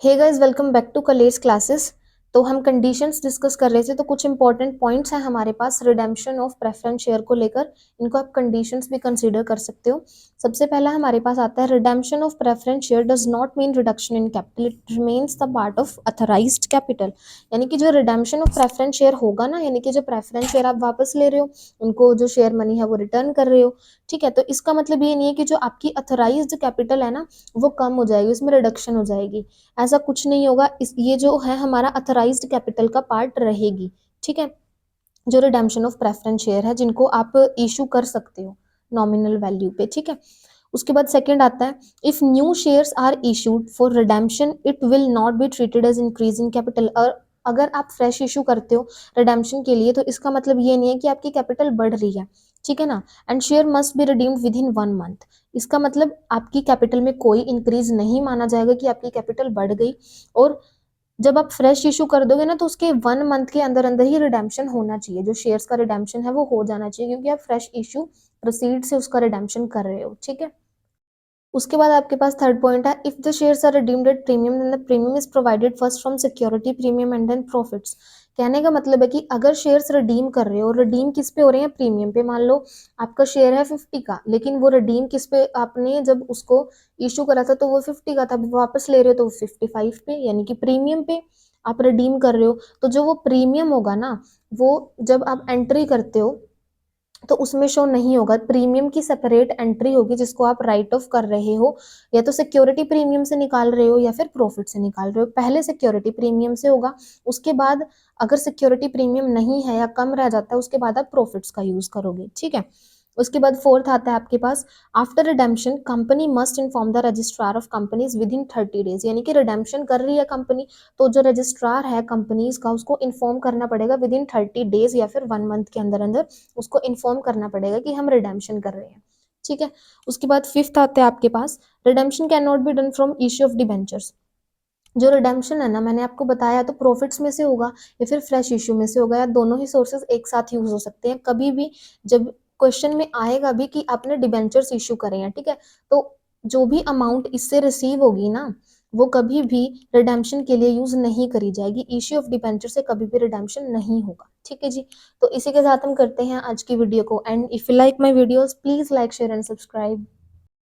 Hey guys, welcome back to college classes. तो हम conditions discuss कर रहे थे, तो कुछ इंपॉर्टेंट पॉइंट्स हैं हमारे पास रिडेम्पशन ऑफ प्रेफरेंस शेयर को लेकर। इनको आप कंडीशंस भी कंसीडर कर सकते हो। सबसे पहला हमारे पास आता है redemption of preference share does not mean reduction in capital, it remains the part of authorised capital. यानी कि जो रिडेम्पशन ऑफ प्रेफरेंस शेयर होगा ना, यानी कि जो प्रेफरेंस शेयर आप वापस ले रहे हो, उनको जो शेयर मनी है वो रिटर्न कर रहे हो, ठीक है। तो इसका मतलब ये नहीं है कि जो आपकी अथराइज्ड कैपिटल है ना, वो कम हो जाएगी, उसमें रिडक्शन हो जाएगी। ऐसा कुछ नहीं होगा। ये जो है हमारा अथराइज्ड कैपिटल का पार्ट रहेगी, ठीक है। जो रिडेम्पशन ऑफ प्रेफरेंस शेयर है, जिनको आप इशू कर सकते हो नॉमिनल वैल्यू पे, ठीक है। उसके बाद सेकंड आता है, if new shares are issued for redemption it will not be treated as increase in capital. और अगर आप फ्रेश इशू करते हो रिडेम्पशन के लिए, तो इसका मतलब ये नहीं है कि आपकी कैपिटल बढ़ रही है, ठीक है ना। And share must be redeemed with in 1 month. इसका मतलब आपकी कैपिटल में कोई इंक्रीज नहीं माना जाएगा कि आपकी कैपिटल बढ़ गई। और जब आप फ्रेश इशू कर दोगे ना, तो उसके 1 मंथ के अंदर अंदर ही रिडेम्पशन होना चाहिए। जो शेयर्स का रिडेम्पशन है वो हो जाना चाहिए, क्योंकि आप फ्रेश इशू प्रोसीड से उसका रिडेम्पशन कर रहे हो, ठीक है। उसके बाद आपके पास थर्ड पॉइंट है, if the shares are redeemed at premium then the premium is provided first from security premium and then profits. कहने का मतलब है कि अगर शेयर्स रिडीम कर रहे हो, रिडीम किस पे हो रहे हैं? प्रीमियम पे। मान लो आपका शेयर है 50 का, लेकिन वो रिडीम किस पे, आपने जब उसको इशू करा था तो वो 50 का था, वापस ले रहे हो तो 55 पे, यानी कि प्रीमियम पे आप रिडीम कर रहे हो। तो जो वो प्रीमियम होगा ना, वो जब आप एंट्री करते हो तो उसमें शो नहीं होगा। प्रीमियम की सेपरेट एंट्री होगी, जिसको आप राइट ऑफ कर रहे हो, या तो सिक्योरिटी प्रीमियम से निकाल रहे हो या फिर प्रॉफिट से निकाल रहे हो। पहले सिक्योरिटी प्रीमियम से होगा, उसके बाद अगर सिक्योरिटी प्रीमियम नहीं है या कम रह जाता है, उसके बाद आप प्रॉफिट्स का यूज करोगे, ठीक है। उसके बाद फोर्थ आता है आपके पास, after redemption company must inform the registrar of companies within 30 days. यानी कि रिडेम्पशन कर रही है कंपनी, तो जो रजिस्ट्रार है कंपनीज का, उसको इन्फॉर्म करना पड़ेगा विद इन 30 डेज या फिर 1 मंथ के अंदर अंदर उसको इन्फॉर्म करना पड़ेगा कि हम रिडेम्पशन कर रहे हैं, ठीक है। उसके बाद फिफ्थ आता है आपके पास, redemption can not be done from issue of debentures. जो रिडेम्पशन है ना, मैंने आपको बताया, तो प्रॉफिट्स में से होगा या फिर फ्रेश इशू में से होगा, या दोनों ही सोर्सेज एक साथ यूज हो सकते हैं कभी भी। जब क्वेश्चन में आएगा भी कि आपने डिबेंचर्स इशू करे हैं, ठीक है, तो जो भी अमाउंट इससे रिसीव होगी ना, वो कभी भी रिडेम्पशन के लिए यूज नहीं करी जाएगी। इश्यू ऑफ डिबेंचर से कभी भी रिडेम्पशन नहीं होगा, ठीक है जी। तो इसी के साथ हम करते हैं आज की वीडियो को and. If you like my videos please like share and subscribe.